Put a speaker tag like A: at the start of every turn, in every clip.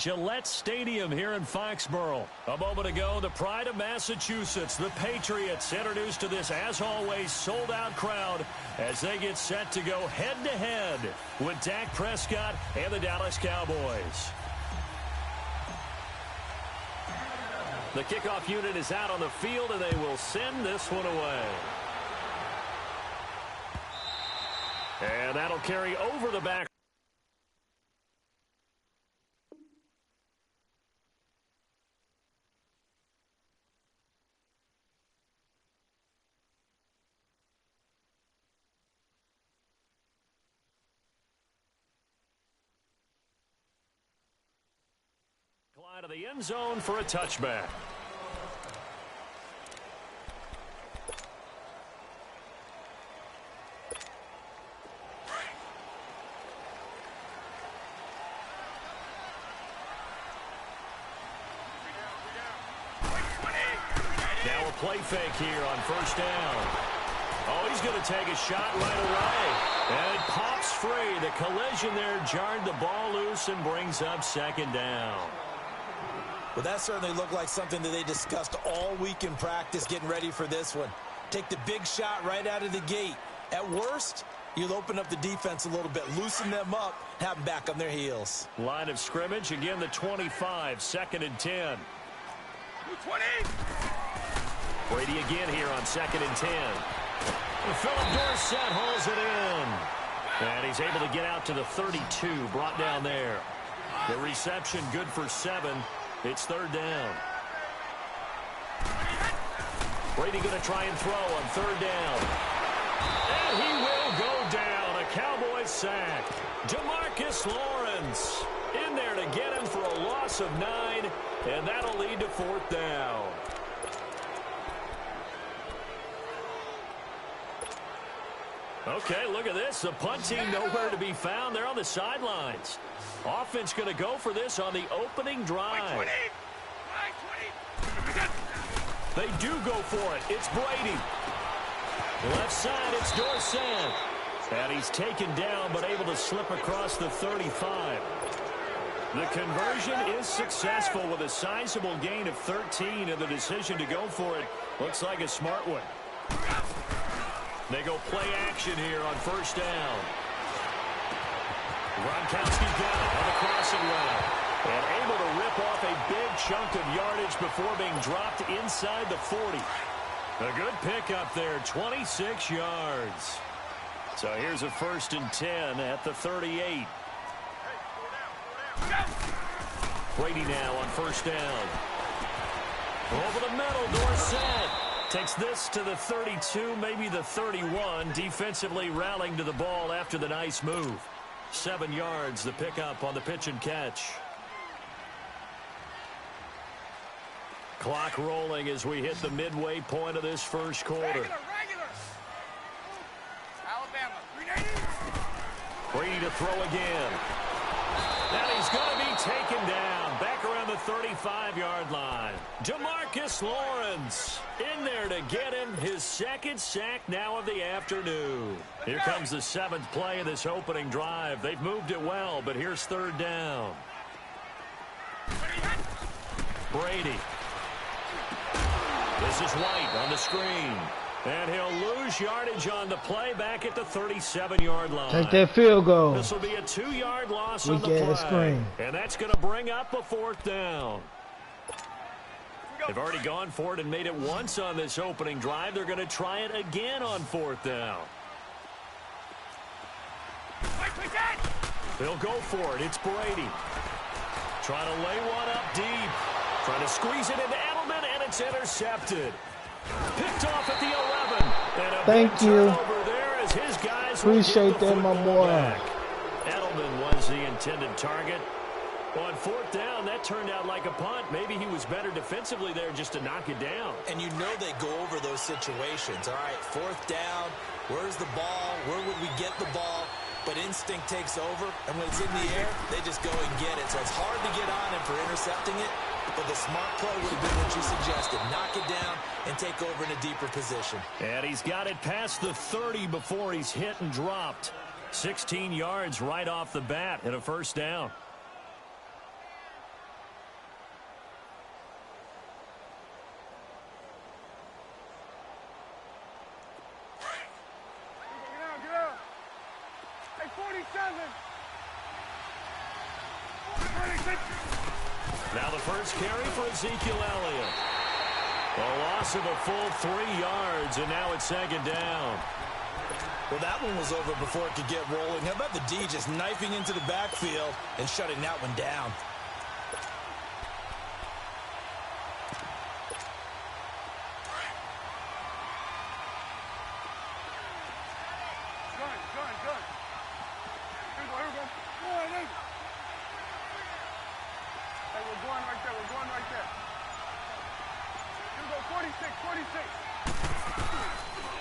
A: Gillette Stadium here in Foxborough. A moment ago, the pride of Massachusetts, the Patriots, introduced to this, as always, sold-out crowd as they get set to go head-to-head with Dak Prescott and the Dallas Cowboys. The kickoff unit is out on the field, and they will send this one away. And that'll carry over the back. Out of the end zone for a touchback. Now a play fake here on first down. Oh, he's going to take a shot right away. And it pops free. The collision there jarred the ball loose and brings up second down.
B: Well, that certainly looked like something that they discussed all week in practice getting ready for this one. Take the big shot right out of the gate. At worst, you'll open up the defense a little bit, loosen them up, have them back on their heels.
A: Line of scrimmage, again the 25, 2nd and 10.
C: 20.
A: Brady again here on 2nd and 10. And Philip Dorsett hauls it in. And he's able to get out to the 32, brought down there. The reception good for 7. It's 3rd down. Brady going to try and throw on 3rd down. And he will go down. A Cowboys sack. DeMarcus Lawrence in there to get him for a loss of 9. And that'll lead to 4th down. Okay, look at this. The punt team nowhere to be found. They're on the sidelines. Offense going to go for this on the opening drive. They do go for it. It's Brady. Left side, it's Dorsett. And he's taken down but able to slip across the 35. The conversion is successful with a sizable gain of 13, and the decision to go for it looks like a smart one. They go play action here on first down. Gronkowski's got it on the crossing route. And able to rip off a big chunk of yardage before being dropped inside the 40. A good pickup there, 26 yards. So here's a 1st and 10 at the 38. Brady now on first down. Over the middle, Dorsett takes this to the 32, maybe the 31. Defensively rallying to the ball after the nice move. 7 yards, the pickup on the pitch and catch. Clock rolling as we hit the midway point of this first quarter.
C: Regular. Alabama, 390.
A: Brady to throw again. And he's going to be taken down. Back around the 35-yard line. DeMarcus Lawrence in there to get him his 2nd sack now of the afternoon. Here comes the 7th play of this opening drive. They've moved it well, but here's 3rd down. Brady. This is White on the screen. And he'll lose yardage on the play back at the 37-yard line.
D: Take that field goal.
A: This will be a 2-yard loss on the play.
D: Screen.
A: And that's going to bring up a 4th down. They've already gone for it and made it once on this opening drive. They're going to try it again on 4th down. They'll go for it. It's Brady. Trying to lay one up deep. Trying to squeeze it into Edelman, and it's intercepted. Picked off at the 11. And a
D: Thank you.
A: There as his guys
D: Appreciate that, my boy.
A: Back. Edelman was the intended target. On 4th down, that turned out like a punt. Maybe he was better defensively there just to knock it down.
B: And you know they go over those situations. All right, 4th down, where's the ball? Where would we get the ball? But instinct takes over, and when it's in the air, they just go and get it. So it's hard to get on him for intercepting it, but the smart play would have been what you suggested. Knock it down and take over in a deeper position.
A: And he's got it past the 30 before he's hit and dropped. 16 yards right off the bat and a 1st down. Now the first carry for Ezekiel Elliott. A loss of a full 3 yards, and now it's second down.
B: Well, that one was over before it could get rolling. How about the D just knifing into the backfield and shutting that one down?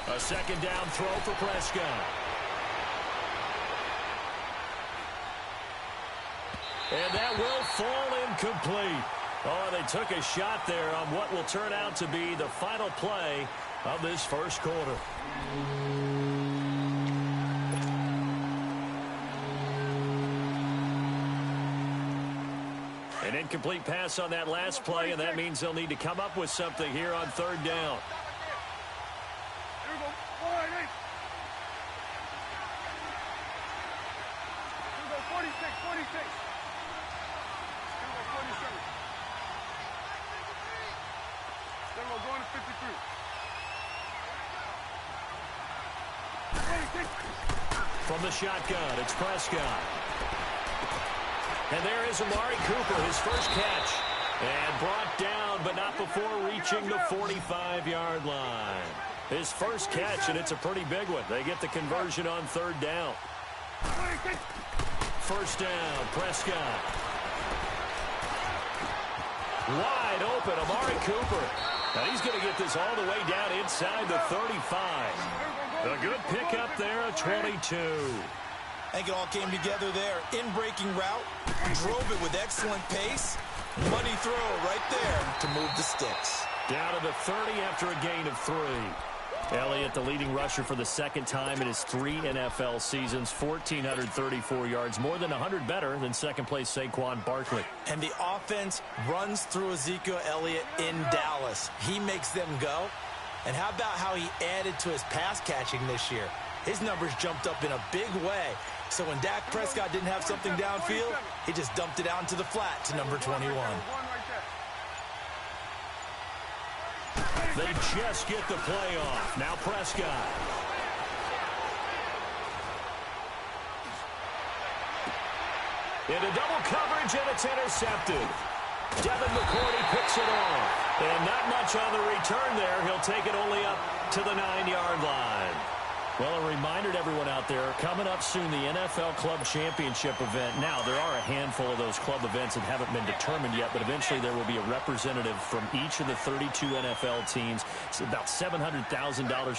A: A second down throw for Prescott. And that will fall incomplete. Oh, they took a shot there on what will turn out to be the final play of this first quarter. An incomplete pass on that last play, and that means they'll need to come up with something here on third down. From the shotgun, it's Prescott. And there is Amari Cooper, his first catch. And brought down, but not before reaching the 45-yard line. His first catch, and it's a pretty big one. They get the conversion on third down. First down, Prescott. Wide open, Amari Cooper. And he's going to get this all the way down inside the 35. A good pickup there, a 22.
B: I think it all came together there. In-breaking route, drove it with excellent pace. Money throw right there to move the sticks.
A: Down to the 30 after a gain of 3. Elliott, the leading rusher for the second time in his 3 NFL seasons, 1,434 yards, more than 100 better than second-place Saquon Barkley.
B: And the offense runs through Ezekiel Elliott in Dallas. He makes them go. And how about how he added to his pass catching this year? His numbers jumped up in a big way. So when Dak Prescott didn't have something downfield, he just dumped it out into the flat to number 21.
A: They just get the play off. Now Prescott. Into double coverage, and it's intercepted. Devin McCourty picks it off. And not much on the return there. He'll take it only up to the 9-yard line. Well, a reminder to everyone out there, coming up soon, the NFL Club Championship event. Now, there are a handful of those club events that haven't been determined yet, but eventually there will be a representative from each of the 32 NFL teams. It's about $700,000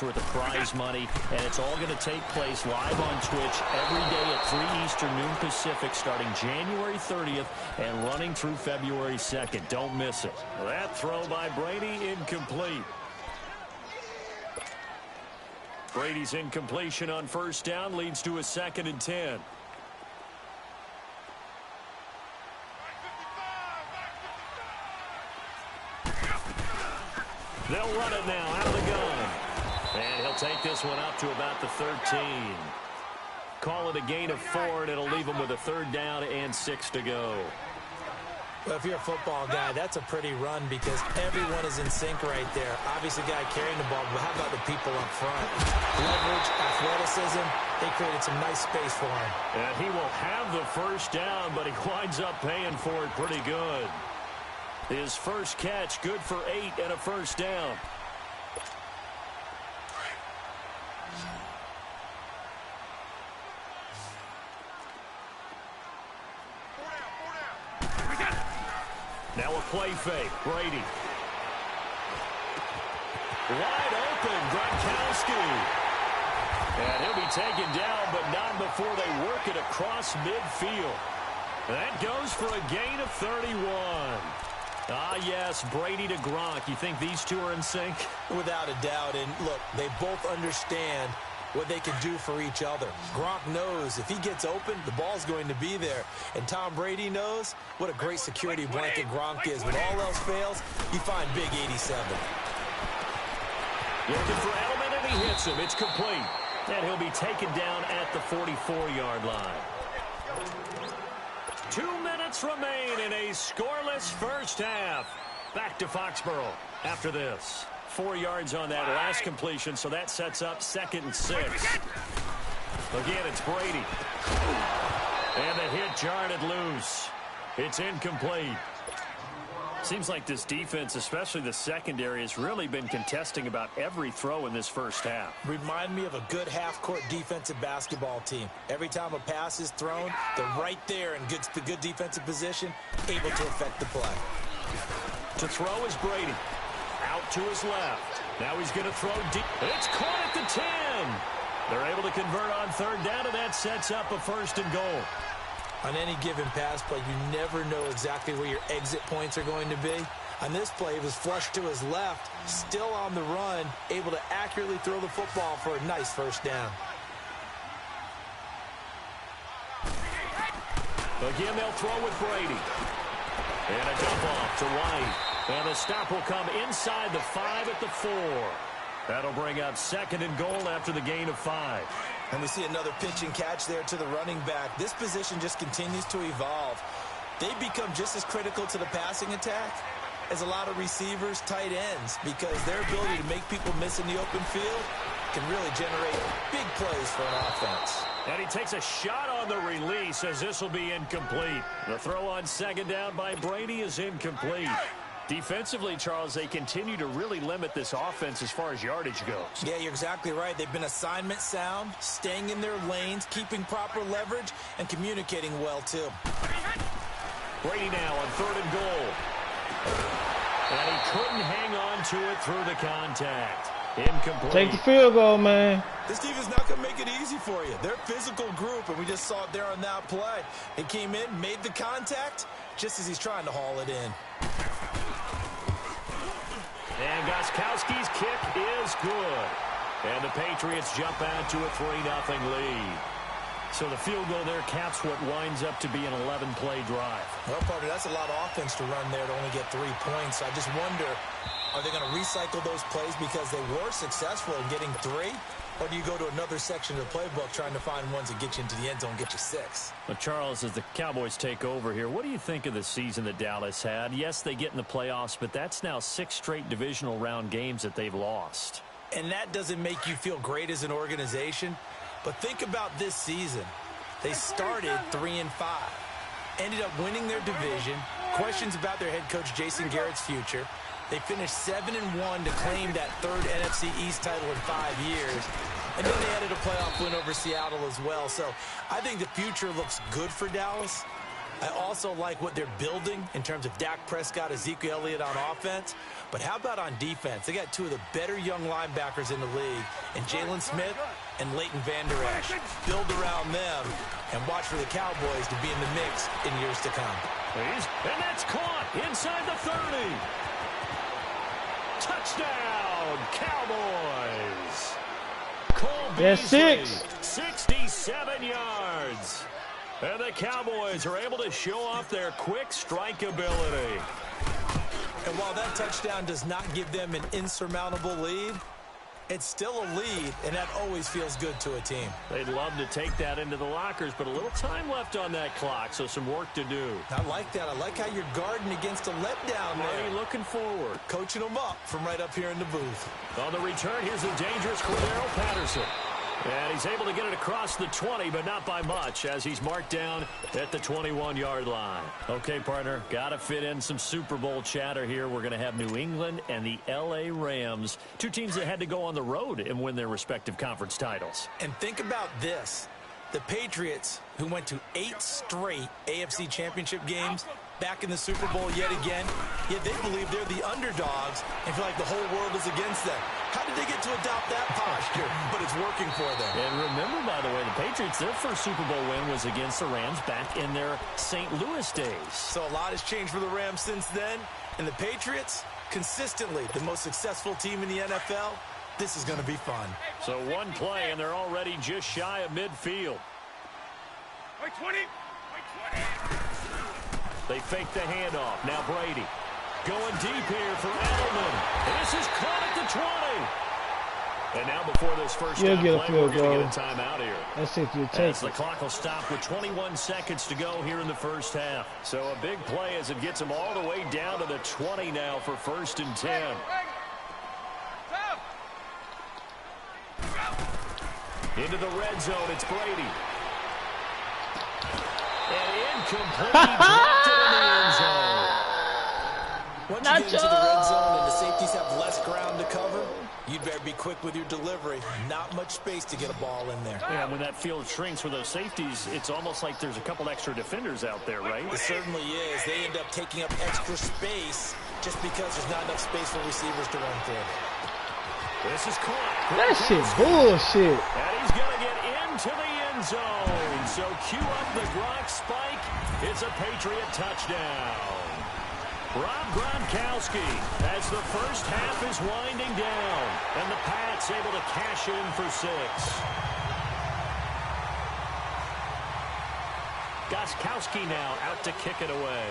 A: worth of prize money, and it's all going to take place live on Twitch every day at 3 Eastern, noon Pacific, starting January 30th and running through February 2nd. Don't miss it. That throw by Brady, incomplete. Brady's incompletion on first down leads to a 2nd and 10. They'll run it now out of the gun. And he'll take this one up to about the 13. Call it a gain of 4, and it'll leave him with a 3rd down and 6 to go.
B: Well, if you're a football guy, that's a pretty run because everyone is in sync right there. Obviously, guy carrying the ball, but how about the people up front? Leverage, athleticism, they created some nice space for him.
A: And he will have the first down, but he winds up paying for it pretty good. His first catch, good for 8 and a first down. Now a play fake. Brady. Wide open. Gronkowski. And he'll be taken down, but not before they work it across midfield. That goes for a gain of 31. Ah, yes, Brady to Gronk. You think these two are in sync?
B: Without a doubt. And look, they both understand what they can do for each other. Gronk knows if he gets open, the ball's going to be there. And Tom Brady knows what a great security blanket Gronk is. When all else fails, you find Big 87.
A: Looking for Edelman, and he hits him. It's complete. And he'll be taken down at the 44-yard line. 2 minutes minutes remain in a scoreless first half. Back to Foxborough after this. 4 yards on that last completion, so that sets up 2nd and 6. Again, it's Brady. And the hit jarred it loose. It's incomplete. Seems like this defense, especially the secondary, has really been contesting about every throw in this first half.
B: Remind me of a good half-court defensive basketball team. Every time a pass is thrown, they're right there in good defensive position, able to affect the play.
A: To throw is Brady. Out to his left. Now he's going to throw deep. It's caught at the 10. They're able to convert on 3rd down, and that sets up a 1st and goal.
B: On any given pass play, you never know exactly where your exit points are going to be. On this play, it was flushed to his left, still on the run, able to accurately throw the football for a nice 1st down.
A: Again, they'll throw with Brady. And a dump off to White. And the stop will come inside the 5 at the 4. That'll bring up 2nd and goal after the gain of 5.
B: And we see another pitch and catch there to the running back. This position just continues to evolve. They become just as critical to the passing attack as a lot of receivers, tight ends, because their ability to make people miss in the open field can really generate big plays for an offense.
A: And he takes a shot on the release as this will be incomplete. The throw on 2nd down by Brady is incomplete. Defensively, Charles, they continue to really limit this offense as far as yardage goes.
B: Yeah, you're exactly right. They've been assignment sound, staying in their lanes, keeping proper leverage, and communicating well, too.
A: Brady now on 3rd and goal. And he couldn't hang on to it through the contact. Incomplete.
D: Take the field goal, man.
B: This team is not going to make it easy for you. They're a physical group, and we just saw it there on that play. He came in, made the contact, just as he's trying to haul it in.
A: And Gostkowski's kick is good. And the Patriots jump out to a 3-0 lead. So the field goal there caps what winds up to be an 11-play drive.
B: Well, partner, that's a lot of offense to run there to only get 3 points. I just wonder, are they going to recycle those plays because they were successful in getting 3? Or do you go to another section of the playbook trying to find ones that get you into the end zone and get you 6?
A: Well, Charles, as the Cowboys take over here, what do you think of the season that Dallas had? Yes, they get in the playoffs, but that's now 6 straight divisional round games that they've lost.
B: And that doesn't make you feel great as an organization. But think about this season. They started 3-5, ended up winning their division, questions about their head coach Jason Garrett's future. They finished 7-1 to claim that 3rd NFC East title in 5 years. And then they added a playoff win over Seattle as well. So I think the future looks good for Dallas. I also like what they're building in terms of Dak Prescott, Ezekiel Elliott on offense. But how about on defense? They got 2 of the better young linebackers in the league, and Jalen Smith and Leighton Vander Esch. Build around them and watch for the Cowboys to be in the mix in years to come.
A: And that's caught inside the 30. Touchdown, Cowboys. Cole
D: That's
A: Beasley,
D: 6.
A: 67 yards. And the Cowboys are able to show off their quick strike ability.
B: And while that touchdown does not give them an insurmountable lead, it's still a lead, and that always feels good to a team.
A: They'd love to take that into the lockers, but a little time left on that clock, so some work to do.
B: I like that. I like how you're guarding against a letdown there.
A: Already looking forward.
B: Coaching them up from right up here in the booth.
A: On the return, here's the dangerous Cordero Patterson. And he's able to get it across the 20, but not by much, as he's marked down at the 21-yard line. Okay, partner, got to fit in some Super Bowl chatter here. We're going to have New England and the L.A. Rams, 2 teams that had to go on the road and win their respective conference titles.
B: And think about this. The Patriots, who went to 8 straight AFC championship games, back in the Super Bowl yet again, yet they believe they're the underdogs and feel like the whole world is against them. How did they get to adopt that posture? But it's working for them.
A: And remember, by the way, the Patriots, their first Super Bowl win was against the Rams back in their St. Louis days.
B: So a lot has changed for the Rams since then. And the Patriots, consistently the most successful team in the NFL. This is going to be fun.
A: So 1 play, and they're already just shy of midfield.
C: Wait, 20. Wait, 20.
A: They fake the handoff. Now Brady going deep here for Edelman. This is caught at the 20. And now before this first
D: You'll
A: down
D: get a
A: play,
D: field
A: we're going to
D: goal.
A: get a timeout here.
D: That's if you
A: As
D: take
A: the
D: it.
A: clock will stop with 21 seconds to go here in the first half. So a big play as it gets them all the way down to the 20 now for 1st and 10. Into the red zone, it's Brady. And incomplete, dropped it in the end zone.
B: Once you get into the red zone and the safeties have less ground to cover, you'd better be quick with your delivery. Not much space to get a ball in there.
A: Yeah, when that field shrinks for those safeties, it's almost like there's a couple extra defenders out there, right?
B: It certainly is. They end up taking up extra space just because there's not enough space for receivers to run through.
A: This is caught.
D: That shit bullshit.
A: And he's going to get into the end zone. So cue up the Gronk spike. It's a Patriot touchdown. Rob Gronkowski as the first half is winding down. And the Pats able to cash in for 6. Gostkowski now out to kick it away.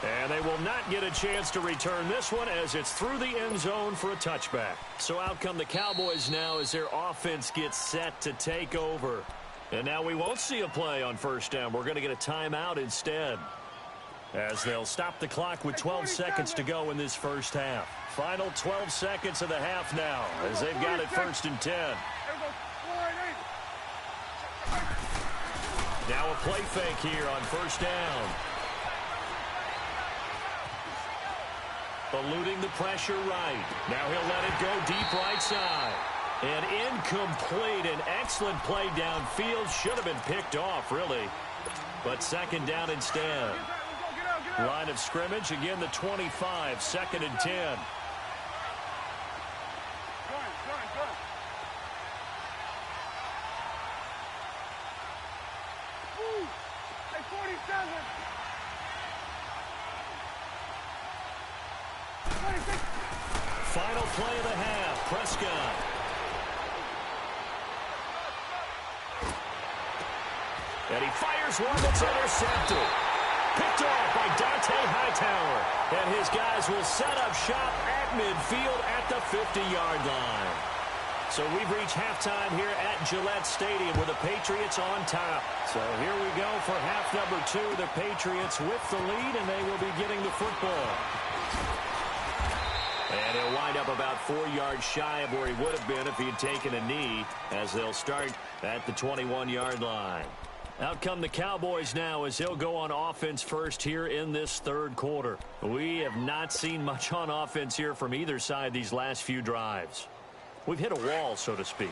A: And they will not get a chance to return this one as it's through the end zone for a touchback. So out come the Cowboys now as their offense gets set to take over. And now we won't see a play on first down. We're going to get a timeout instead, as they'll stop the clock with 12 seconds to go in this first half. Final 12 seconds of the half now as they've got it 1st and 10. Now a play fake here on first down. Eluding the pressure right. Now he'll let it go deep right side. And incomplete. An excellent play downfield. Should have been picked off, really. But 2nd down instead. Line of scrimmage. Again, the 25. 2nd and 10. Final play of the half. Prescott. And he fires one that's intercepted. Picked off by Dante Hightower. And his guys will set up shop at midfield at the 50-yard line. So we've reached halftime here at Gillette Stadium with the Patriots on top. So here we go for half number 2. The Patriots with the lead, and they will be getting the football. And he'll wind up about 4 yards shy of where he would have been if he had taken a knee, as they'll start at the 21-yard line. Out come the Cowboys now as they'll go on offense first here in this 3rd quarter. We have not seen much on offense here from either side these last few drives. We've hit a wall, so to speak.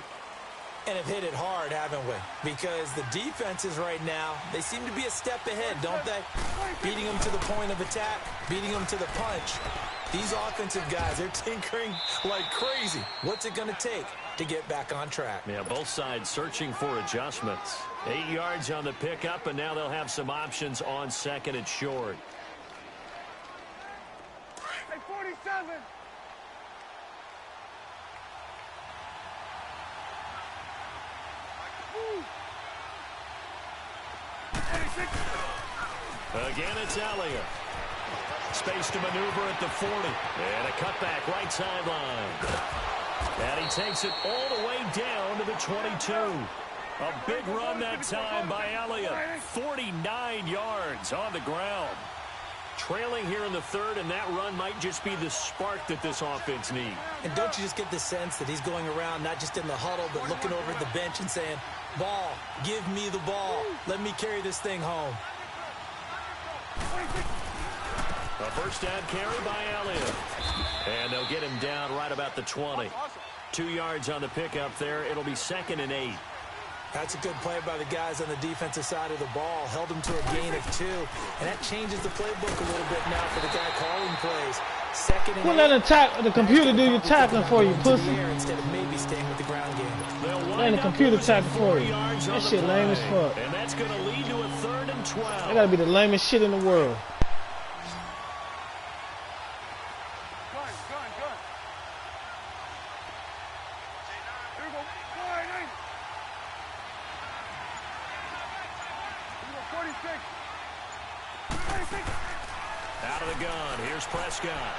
B: And have hit it hard, haven't we? Because the defenses right now, they seem to be a step ahead, don't they? Beating them to the point of attack, beating them to the punch. These offensive guys, they're tinkering like crazy. What's it going to take to get back on track?
A: Yeah, both sides searching for adjustments. 8 yards on the pickup, and now they'll have some options on 2nd and short.
C: Hey, 47.
A: Again, it's Elliott. Space to maneuver at the 40. And a cutback right sideline. And he takes it all the way down to the 22. A big run that time by Elliott. 49 yards on the ground. Trailing here in the 3rd, and that run might just be the spark that this offense needs.
B: And don't you just get the sense that he's going around, not just in the huddle, but looking over at the bench and saying, ball, give me the ball. Let me carry this thing home.
A: A first down carry by Elliott. And they'll get him down right about the 20. 2 yards on the pickup there. It'll be 2nd and 8.
B: That's a good play by the guys on the defensive side of the ball. Held him to a gain of 2. And that changes the playbook a little bit now for the guy calling plays. 2nd and 8.
D: Well, let the computer do your tackling for you, pussy.
B: Instead of maybe staying with the ground game.
D: Let the computer tackle for you. That shit lame as fuck.
A: And that's going to lead to a 3rd and 12.
D: That gotta be the lamest shit in the world.
A: Out of the gun, here's Prescott.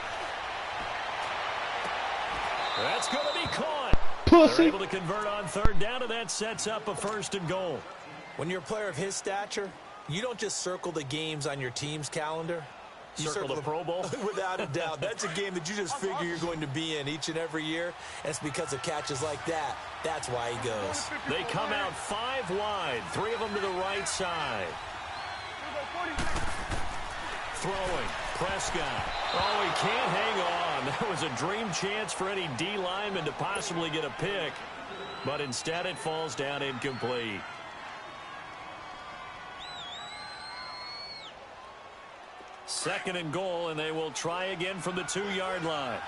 A: That's going to be caught.
D: Pussy.
A: They're able to convert on third down, and that sets up a 1st and goal.
B: When you're a player of his stature, you don't just circle the games on your team's calendar. You
A: circle the Pro Bowl?
B: Without a doubt. That's a game that you just figure you're going to be in each and every year. And it's because of catches like that. That's why he goes.
A: They come out 5 wide, 3 of them to the right side. Throwing, Prescott. Oh, he can't hang on. That was a dream chance for any D lineman to possibly get a pick. But instead it falls down incomplete. Second and goal, and they will try again from the 2-yard line.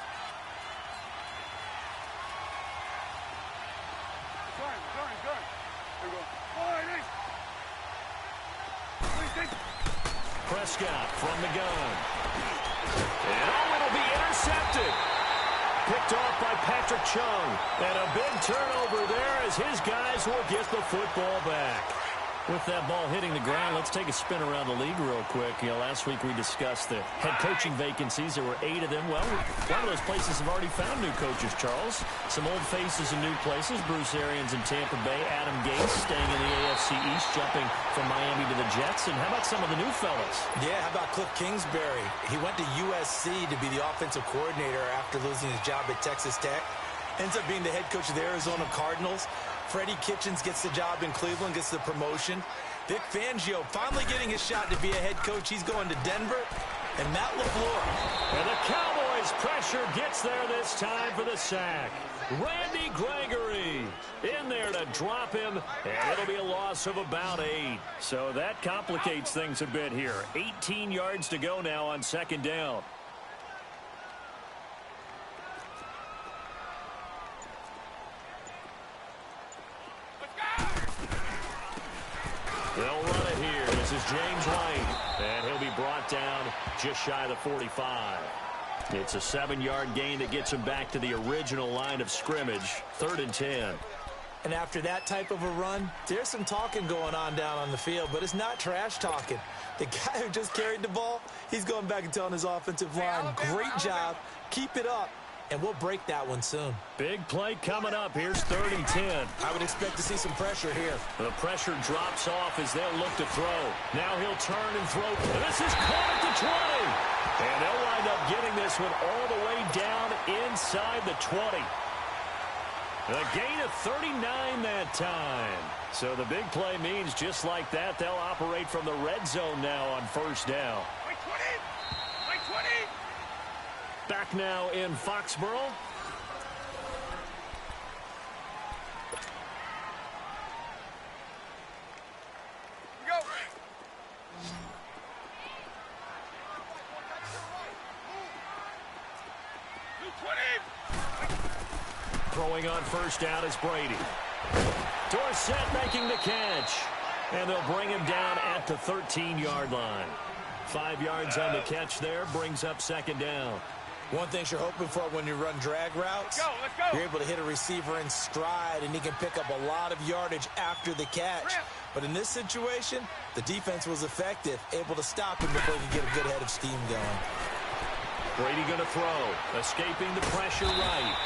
A: Prescott from the gun. And oh, it'll be intercepted. Picked off by Patrick Chung. And a big turnover there as his guys will get the football back. With that ball hitting the ground, let's take a spin around the league real quick. You know, last week we discussed the head coaching vacancies. There were 8 of them. Well, a lot of those places have already found new coaches, Charles. Some old faces in new places. Bruce Arians in Tampa Bay. Adam Gase staying in the AFC East, jumping from Miami to the Jets. And how about some of the new fellas?
B: Yeah, how about Cliff Kingsbury? He went to USC to be the offensive coordinator after losing his job at Texas Tech. Ends up being the head coach of the Arizona Cardinals. Freddie Kitchens gets the job in Cleveland, gets the promotion. Vic Fangio finally getting his shot to be a head coach. He's going to Denver. And Matt LaFleur.
A: And the Cowboys' pressure gets there this time for the sack. Randy Gregory in there to drop him, and it'll be a loss of about 8. So that complicates things a bit here. 18 yards to go now on 2nd down. They'll run it here. This is James White, and he'll be brought down just shy of the 45. It's a 7-yard gain that gets him back to the original line of scrimmage, 3rd and 10.
B: And after that type of a run, there's some talking going on down on the field, but it's not trash talking. The guy who just carried the ball, he's going back and telling his offensive line, great job, keep it up. And we'll break that one soon.
A: Big play coming up. Here's 3rd and 10.
B: I would expect to see some pressure here.
A: The pressure drops off as they'll look to throw. Now he'll turn and throw. And this is caught at the 20. And they'll wind up getting this one all the way down inside the 20. A gain of 39 that time. So the big play means just like that, they'll operate from the red zone now on 1st down. Back now in Foxborough.
C: Go.
A: Throwing on 1st down is Brady. Dorsett making the catch. And they'll bring him down at the 13-yard line. 5 yards on the catch there, brings up 2nd down.
B: One thing you're hoping for when you run drag routes,
C: Let's go.
B: you're able to hit a receiver in stride, and he can pick up a lot of yardage after the catch. But in this situation, the defense was effective, able to stop him before he could get a good head of steam going.
A: Brady going to throw, escaping the pressure right.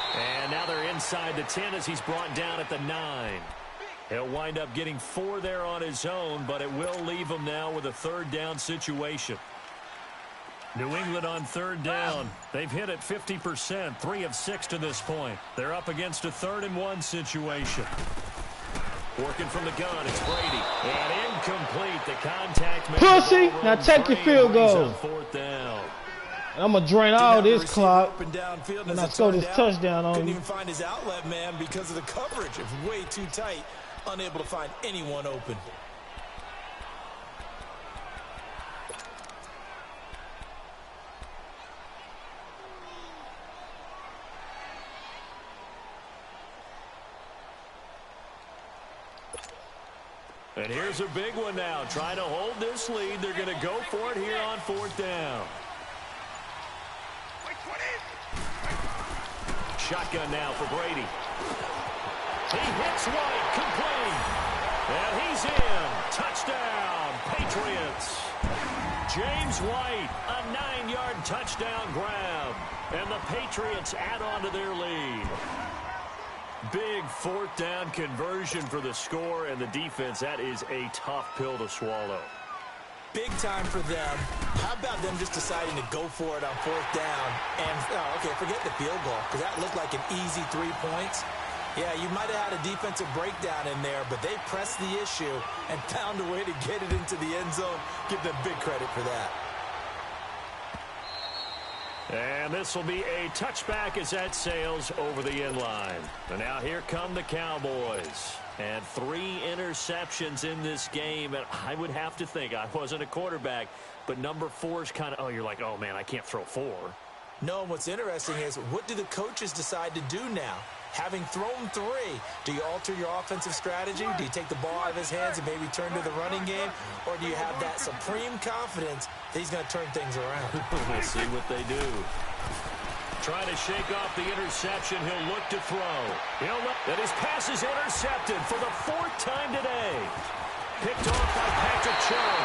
A: And now they're inside the 10 as he's brought down at the 9. He'll wind up getting 4 there on his own, but it will leave him now with a 3rd down situation. New England on 3rd down. They've hit it 50%, 3 of 6 to this point. They're up against a 3rd and 1 situation. Working from the gun, it's Brady. And incomplete, the contact.
D: Pussy! Now take your field goal.
A: 4th down.
D: I'm going to drain all this clock
B: and
D: when I throw this touchdown on
B: Couldn't
D: you.
B: even find his outlet man because of the coverage. It was way too tight. Unable to find anyone open.
A: And here's a big one now. Trying to hold this lead. They're going to go for it here on 4th down. Shotgun now for Brady. He hits White, complete. And he's in. Touchdown, Patriots. James White, a 9-yard touchdown grab. And the Patriots add on to their lead. Big fourth down conversion for the score, and the defense, that is a tough pill to swallow.
B: Big time for them. How about them just deciding to go for it on fourth down? And, okay, forget the field goal, because that looked like an easy 3 points. Yeah, you might have had a defensive breakdown in there, but they pressed the issue and found a way to get it into the end zone. Give them big credit for that.
A: And this will be a touchback as that sails over the end line. And now here come the Cowboys. And 3 interceptions in this game. And I would have to think, I wasn't a quarterback, but number 4 is kind of, oh, you're like, oh, man, I can't throw 4.
B: No, and what's interesting is, what do the coaches decide to do now? Having thrown 3, do you alter your offensive strategy? Do you take the ball out of his hands and maybe turn to the running game? Or do you have that supreme confidence that he's going to turn things around?
A: We'll see what they do. Trying to shake off the interception. He'll look to throw. That his pass is intercepted for the 4th time today. Picked off by Patrick Chung.